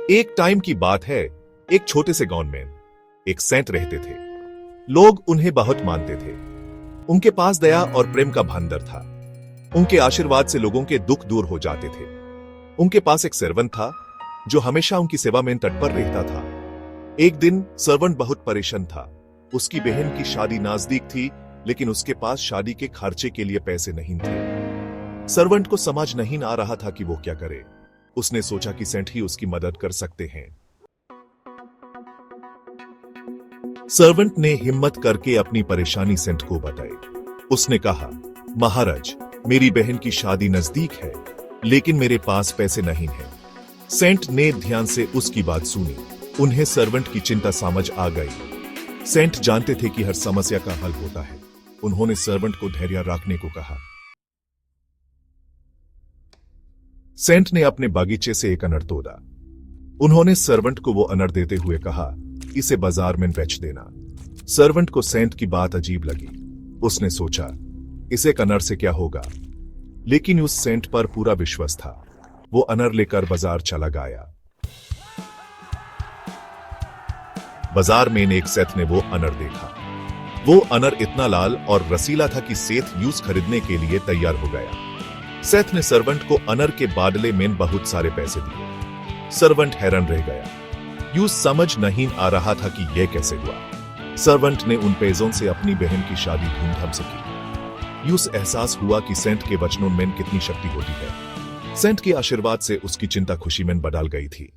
एक टाइम की बात है, एक छोटे से गांव में एक सेंट रहते थे। लोग उन्हें बहुत मानते थे। उनके पास दया और प्रेम का भंडार था। उनके आशीर्वाद से लोगों के दुख दूर हो जाते थे। उनके पास एक सर्वेंट था जो हमेशा उनकी सेवा में तत्पर रहता था। एक दिन सर्वेंट बहुत परेशान था। उसकी बहन की शादी नजदीक थी, लेकिन उसके पास शादी के खर्चे के लिए पैसे नहीं थे। सर्वेंट को समझ नहीं आ रहा था कि वो क्या करे। उसने सोचा कि सेंट ही उसकी मदद कर सकते हैं। सर्वेंट ने हिम्मत करके अपनी परेशानी सेंट को बताई। उसने कहा, महाराज, मेरी बहन की शादी नजदीक है, लेकिन मेरे पास पैसे नहीं हैं। सेंट ने ध्यान से उसकी बात सुनी। उन्हें सर्वेंट की चिंता समझ आ गई। सेंट जानते थे कि हर समस्या का हल होता है। उन्होंने सर्वेंट को धैर्य रखने को कहा। सेंट ने अपने बागीचे से एक अनार तोड़ा। उन्होंने सर्वेंट को वो अनार देते हुए कहा, इसे बाजार में बेच देना। सर्वेंट को सेंट की बात अजीब लगी। उसने सोचा, इसे एक अनार से क्या होगा, लेकिन उस सेंट पर पूरा विश्वास था। वो अनार लेकर बाजार चला गया। बाजार में एक सेठ ने वो अनार देखा। वो अनार इतना लाल और रसीला था कि सेठ यूस खरीदने के लिए तैयार हो गया। सेठ ने सर्वेंट को अनार के बदले में बहुत सारे पैसे दिए। सर्वेंट हैरान रह गया। यूं समझ नहीं आ रहा था कि यह कैसे हुआ। सर्वेंट ने उन पैसों से अपनी बहन की शादी धूमधाम से की। यूं एहसास हुआ कि सेंट के वचनों में कितनी शक्ति होती है। सेंट के आशीर्वाद से उसकी चिंता खुशी में बदल गई थी।